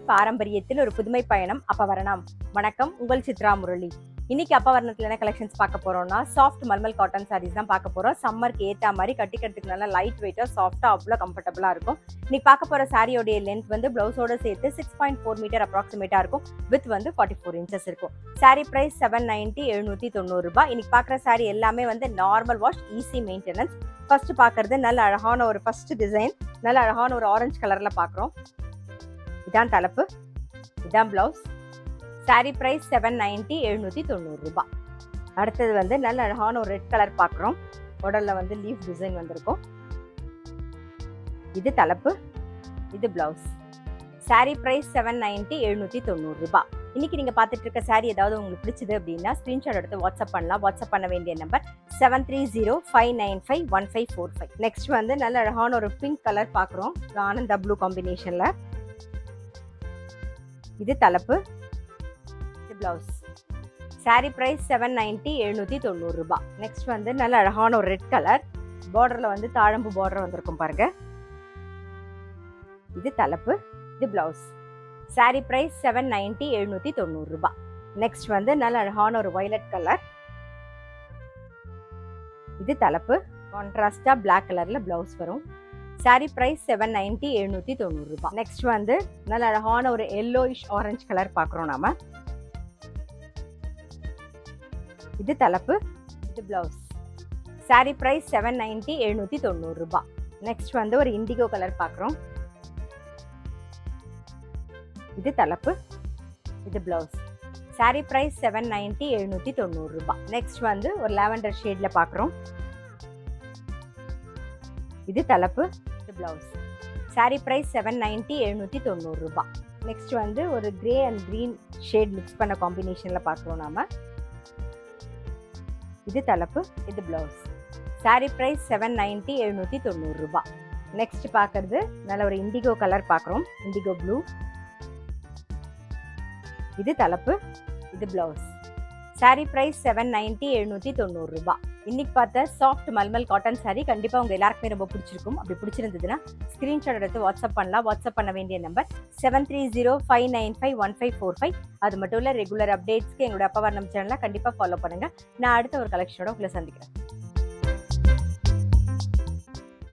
பாரம்பரியத்தில் ஒரு புதுமை பயணம் அப்பவரணம். வணக்கம், உங்கள் சித்ரா முரளி. இன்னைக்கு அப்பவரணத்துல என்ன கலெக்ஷன்ஸ் பார்க்க போறோம்னா, சாஃப்ட் மல்மல் காட்டன் சாரீஸ் தான் பார்க்க போறோம். சம்மருக்கு ஏற்ற மாதிரி கட்டிக்கிறதுக்கு நல்லா லைட் வெயிட்டா சாஃப்டா அவ்வளோ கம்ஃபர்டபுளா இருக்கும். இன்னைக்கு பார்க்க போற சாரியோடைய லென்த் வந்து பிளவுஸோட சேர்த்து 6.4 மீட்டர் அப்ராக்சிமேட்டா இருக்கும். வித் வந்து 44 இன்ச்சஸ் இருக்கும். சாரி பிரைஸ் 790 790 ரூபாய். இன்னைக்கு பார்க்குற சாரி எல்லாமே வந்து normal wash, easy maintenance. First பார்க்கறது நல்ல அழகான ஒரு ஃபர்ஸ்ட் டிசைன், நல்ல அழகான ஒரு ஆரஞ்சு கலர்ல பார்க்குறோம். இதான் தலைப்பு, இதான் பிளவுஸ். சாரி பிரைஸ் 790 790 ரூபாய். அடுத்தது வந்து நல்ல அழகான ஒரு ரெட் கலர் பார்க்குறோம். உடல்ல வந்து லீஃப் டிசைன் வந்திருக்கும். இது தலைப்பு, இது பிளவுஸ். சாரி பிரைஸ் 790 790 ரூபாய். இன்னைக்கு நீங்க பார்த்துட்டு இருக்க சாரி ஏதாவது உங்களுக்கு பிடிச்சது அப்படின்னா ஸ்கிரீன்ஷாட் எடுத்து வாட்ஸ்அப் பண்ணலாம். வாட்ஸ்அப் பண்ண வேண்டிய நம்பர் 7305951545. நெக்ஸ்ட் வந்து நல்ல அழகான ஒரு பிங்க் கலர் பார்க்குறோம், ஆனந்தா ப்ளூ காம்பினேஷன்ல. இது தலைப்பு, இது பிளவுஸ். சாரி பிரைஸ் 790 790 ரூபாய். நெக்ஸ்ட் வந்து நல்ல அழகான ஒரு ரெட் கலர், பார்டர்ல வந்து தாழம்பு பார்டர் வந்திருக்கும் பாருங்க. இது தலைப்பு, இது பிளவுஸ். சாரி பிரைஸ் 790 790 ரூபாய். நெக்ஸ்ட் வந்து நல்ல அழகான ஒரு வயலட் கலர், இது தலைப்பு. கான்ட்ராஸ்டா பிளாக் கலர்ல பிளவுஸ் வரும். சாரி பிரைஸ் 790 790 ரூபாய். நெக்ஸ்ட் வந்து நல்ல அழகான ஒரு எல்லோயிஷ் ஆரஞ்சு கலர் பார்க்குறோம் நாம. இது தலைப்பு, இது பிளவுஸ். சாரி பிரைஸ் 790 790 ரூபாய். நெக்ஸ்ட் வந்து ஒரு இண்டிகோ கலர் பார்க்குறோம். இது தலைப்பு, இது பிளவுஸ். சாரி பிரைஸ் 790 790 ரூபாய். நெக்ஸ்ட் வந்து ஒரு லாவெண்டர் ஷேட்ல பார்க்குறோம். இது தலைப்பு, இது பிளவுஸ். சாரி பிரைஸ் 790 790 ரூபாய். நெக்ஸ்ட் வந்து ஒரு grey and green shade mix பண்ண காம்பினேஷன்ல பார்க்குறோம் நாம. இது தலைப்பு, இது பிளவுஸ். சாரி பிரைஸ் 790 790 ரூபாய். நெக்ஸ்ட் பார்க்கறது நல்ல ஒரு இண்டிகோ கலர் பார்க்குறோம், இண்டிகோ ப்ளூ. இது தலைப்பு, இது பிளவுஸ். சாரி பிரைஸ் 790 790 ரூபாய். இன்னைக்கு பார்த்த சாஃப்ட் மல்மல் காட்டன் சாரி கண்டிப்பா உங்க எல்லாருக்குமே ரொம்ப பிடிச்சிருக்கும். அப்படி பிடிச்சிருந்ததுன்னா ஸ்கிரீன்ஷாட் எடுத்து வாட்ஸ்அப் பண்ணலாம். வாட்ஸ்அப் பண்ண வேண்டிய நம்பர் 7305951545. அது மட்டும் இல்ல, ரெகுலர் அப்டேட்ஸ்க்கு எங்களோட அப்பவரணம் சேனலை கண்டிப்பா ஃபாலோ பண்ணுங்க. நான் அடுத்த ஒரு கலெக்ஷனோட உங்களை சந்திக்கிறேன்.